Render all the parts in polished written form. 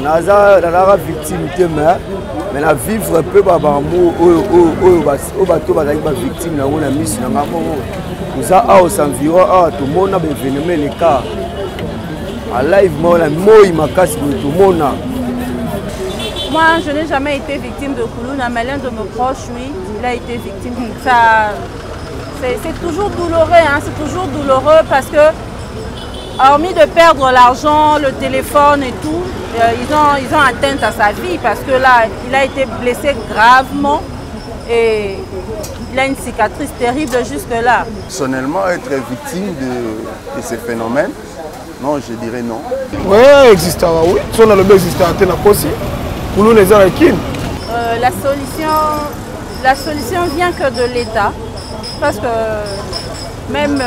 naza victime mais na vivre un peu babamu bato bazali ba victime na ngona misi na ngamo nous a aux environs tout le monde a événement les cas à live moi moi makasi tout le monde. Moi je n'ai jamais été victime de Koulouna, mais l'un de mes proches oui il a été victime. Ça c'est toujours douloureux hein, c'est toujours douloureux parce que hormis de perdre l'argent, le téléphone et tout, ils ont atteint à sa vie parce que là, il a été blessé gravement et il a une cicatrice terrible jusque-là. Personnellement, être victime de ces phénomènes, non, je dirais non. Oui, existe, oui. Si on a le bien existé à Ténac aussi, pour nous les Araïkines. La solution vient que de l'État parce que même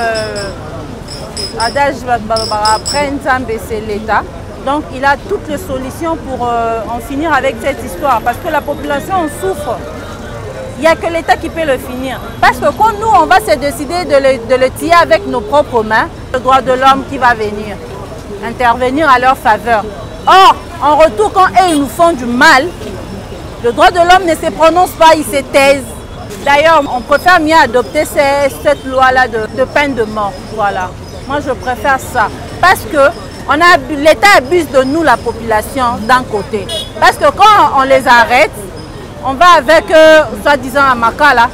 Adage Nzambe c'est l'État. Donc il a toutes les solutions pour en finir avec cette histoire. Parce que la population en souffre. Il n'y a que l'État qui peut le finir. Parce que quand nous, on va se décider de le tirer avec nos propres mains, le droit de l'homme qui va venir, intervenir à leur faveur. Or, en retour, quand ils nous font du mal, le droit de l'homme ne se prononce pas, ils se taisent. D'ailleurs, on préfère mieux adopter cette loi-là de peine de mort. Voilà. Moi, je préfère ça. Parce que l'État abuse de nous, la population, d'un côté. Parce que quand on les arrête, on va avec eux, soi-disant à Makala.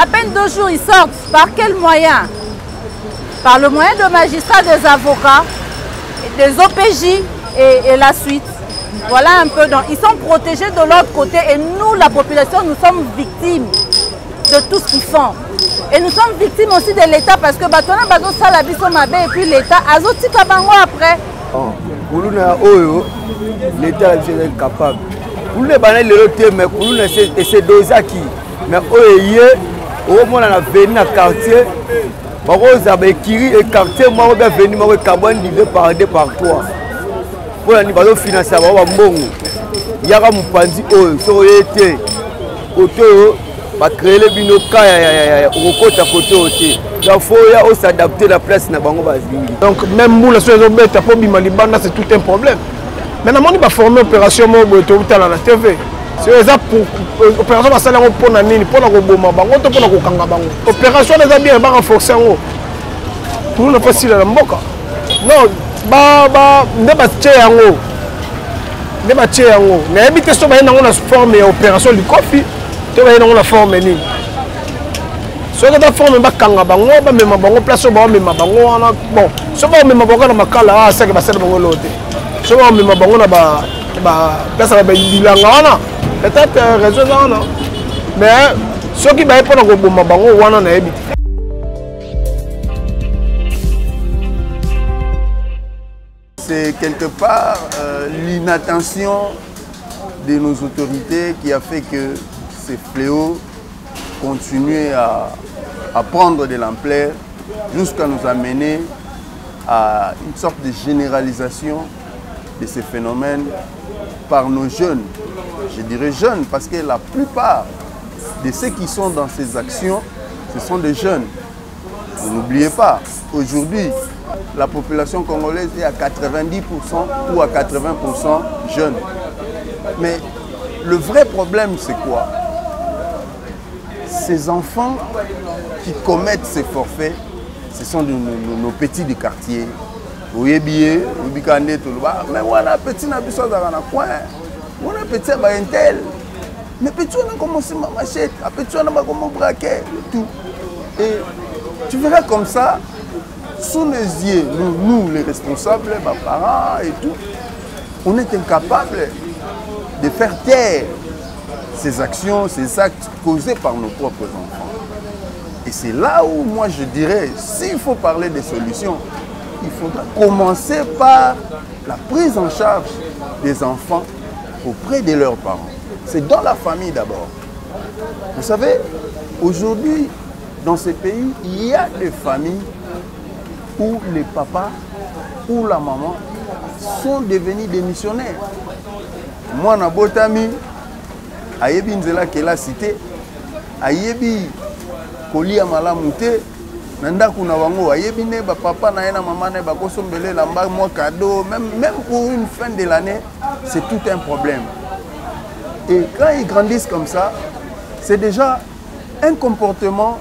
À peine 2 jours, ils sortent. Par quel moyen? Par le moyen de magistrats, des avocats, des OPJ et la suite. Voilà un peu. Donc, ils sont protégés de l'autre côté et nous, la population, nous sommes victimes de tout ce qu'ils font. Et nous sommes victimes aussi de l'État parce que Batona Bazo Salabiso Mabe et puis l'État Azoti Kabango après. Koulouna Oyo, l'État est capable. Koulouna Bané le thé, mais Koulouna c'est Dozaki. Mais Oye, au moins on a venu dans le quartier. Rose a écrit le quartier, moi on a venu, moi on a divisé par 2 par 3. Pour la niveau financier, on a bon. Il y a un pandi Oyo, sur l'été. Va créer les binoka à côté. Il faut s'adapter à la place na bango bazingi. Donc même nous la situation bête pour Bimalibanda c'est tout un problème. Maintenant on va former opération mo to tala na TV. C'est ça pour opération va sala pour na nini pour na ko boma bango to pour na ko kanga bango. Opération les bien ba renforcer ngo. Pour ne pas si la mboka. Non ba ne ba tche yango. Ne ba tche yango. Na ebite so ba na ngona former opération du Kofi. Tu vas dans la forme ni. Ce que tu forme ba kanga bango ba mema bango place ba mema bango ana bon. So ba mema bango na makala ça que ba sala bango lote. So ba mema bango na ba place ba bilanga ana. Peut-être raison ana. Mais ce qui ba pour na ko boma bango wana na ebi. C'est quelque part l'inattention de nos autorités qui a fait que ces fléaux continuent à prendre de l'ampleur jusqu'à nous amener à une sorte de généralisation de ces phénomènes par nos jeunes. Je dirais jeunes parce que la plupart de ceux qui sont dans ces actions, ce sont des jeunes. N'oubliez pas, aujourd'hui, la population congolaise est à 90% ou à 80% jeunes. Mais le vrai problème, c'est quoi? Ces enfants qui commettent ces forfaits, ce sont nos petits du quartier. Vous voyez bien, mais on a petit dans le coin, on a petit à Bayentel. Mais petit on a commencé à machette, petit on a commencé à braquer, tout. Et tu verras comme ça, sous nos yeux, nous les responsables, mes parents et tout, on est incapables de faire taire ces actions, ces actes causés par nos propres enfants. Et c'est là où moi je dirais, s'il faut parler des solutions, il faudra commencer par la prise en charge des enfants auprès de leurs parents. C'est dans la famille d'abord. Vous savez, aujourd'hui, dans ces pays, il y a des familles où les papas ou la maman sont devenus des missionnaires. Moi, na botami, ayebi nzela kela cité ayebi kolia malamu te na ndako na bango ayebi ne papa na ye na mama na ye bakosombele elamba mwa cadeau même pour une fin de l'année c'est tout un problème. Et quand ils grandissent comme ça, c'est déjà un comportement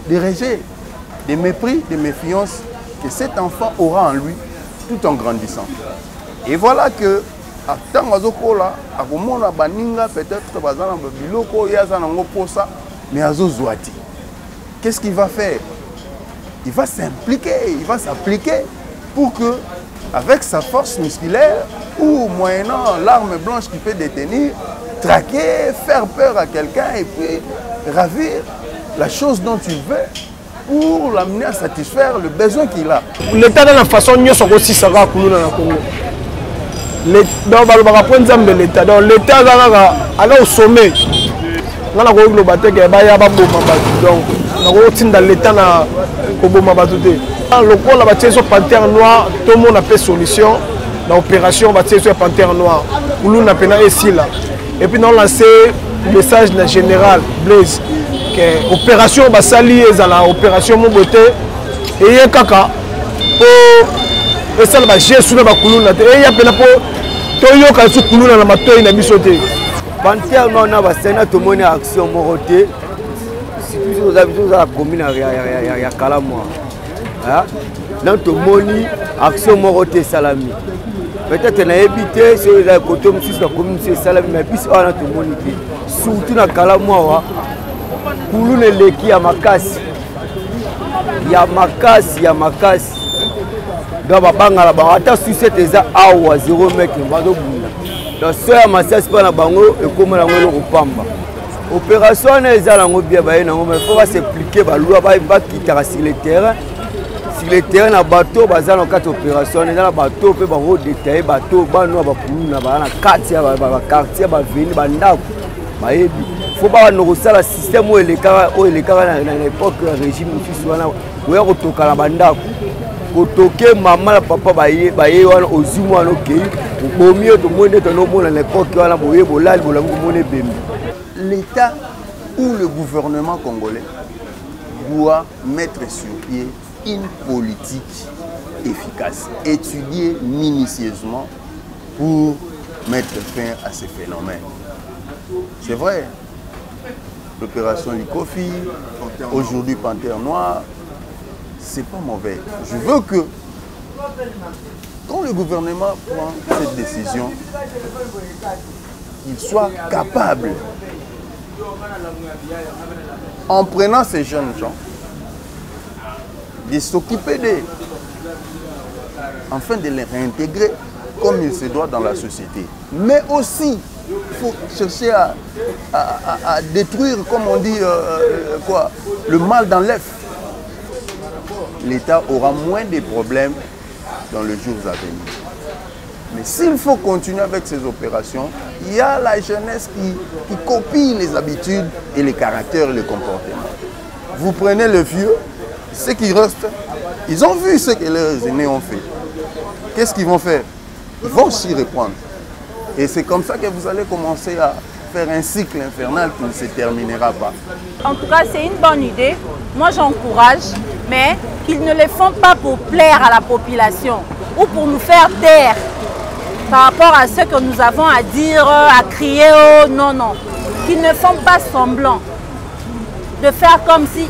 de rejet, de mépris, de méfiance que cet enfant aura en lui tout en grandissant. Et voilà que tant azokola akomona baninga peut-être bazana biloko yaza nango posa mais azozwati. Qu'est-ce qu'il va faire? Il va s'impliquer, il va s'appliquer pour que avec sa force musculaire ou moyennant l'arme blanche qu'il peut détenir, traquer, faire peur à quelqu'un et puis ravir la chose dont tu veux pour l'amener à satisfaire le besoin qu'il a. L'État dans la façon dont on aussi ça va couler dans le Congo. L'État, donc l'État est au sommet. On a le bateau qui est donc on a l'État na koboma batute. Le coup la bâtisse sur panthère noire, tout le monde a fait solution. L'opération bâtisse sur panthère noire. Pour nous on a pena ici là. Et puis on a lancé le message général Blaise que opération basali est la opération Mobote et y a kaka pour ça va gérer sur la kuluna et y a pena pour toyo ka sur kuluna na matoyi na bisote. Panthère noire na basena tout monde action Moroté. Si vous avez la commune ya Kalamwa. Dans tout moni action Moroté Salami. Peut-être na évité sur les côtés de la commune c'est Salami mais puis on a tout moni surtout na Kalamwa kulune leki ya makasi. Ya makasi. Donc babanga la ba ata sucette eza awa 0 mètre bazo bunda. Donc ça masasi pa na bango et comme na ngolo kopamba. Opération eza lango bien ba na mais faut s'appliquer ba loi ba kitara sur le terrain. Sur le terrain na bateau baza na quatre opération eza na bateau pe ba ro détailler bateau ba no ba kuluna ba na quartier ba quartier ba veni ba ndako. Ba yebi faut pas nous resala système où les cas na l'époque régime fils wana oya kotoka na bandako kotoke maman la papa baye wana ozumu wana okei bomio to monde to no mona l'époque wana boye bolali bolango mone bembe. L'État ou le gouvernement congolais doit mettre sur pied une politique efficace, étudiée minutieusement pour mettre fin à ces phénomènes. C'est vrai, l'opération Likofi, aujourd'hui Panthère Noire, c'est pas mauvais. Je veux que, quand le gouvernement prend cette décision, qu'il soit capable, en prenant ces jeunes gens, de s'occuper d'eux, afin de les réintégrer comme il se doit dans la société. Mais aussi, il faut chercher à détruire, comme on dit, le mal dans l'œuf. L'État aura moins de problèmes dans les jours à venir. Mais s'il faut continuer avec ces opérations, il y a la jeunesse qui copie les habitudes et les caractères et les comportements. Vous prenez le vieux, ceux qui restent, ils ont vu ce que leurs aînés ont fait. Qu'est-ce qu'ils vont faire? Ils vont s'y reprendre. Et c'est comme ça que vous allez commencer à faire un cycle infernal qui ne se terminera pas. En tout cas, c'est une bonne idée. Moi, j'encourage, mais qu'ils ne le font pas pour plaire à la population ou pour nous faire taire par rapport à ce que nous avons à dire, à crier. Oh, non, non. Qu'ils ne font pas semblant de faire comme si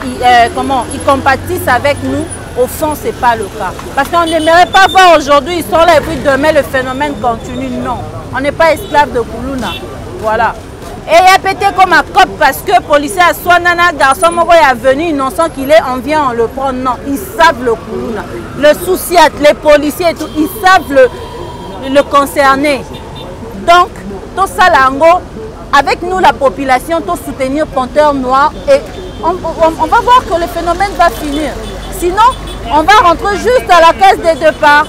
ils compatissent avec nous. Au fond, ce n'est pas le cas. Parce qu'on n'aimerait pas voir aujourd'hui, ils sont là et puis demain le phénomène continue. Non, on n'est pas esclave de Kuluna. Voilà. Et il y a peut-être comme un cop parce que le policier a soit nana, garçon, moko est venu innocent qu'il est, on vient, on le prend. Non, ils savent le Kuluna. Le souci, les policiers et tout, ils savent le concerner. Donc, tout ça, avec nous, la population, tout soutenir Panthère Noire et on va voir que le phénomène va finir. Sinon, on va rentrer juste à la case des deux parts.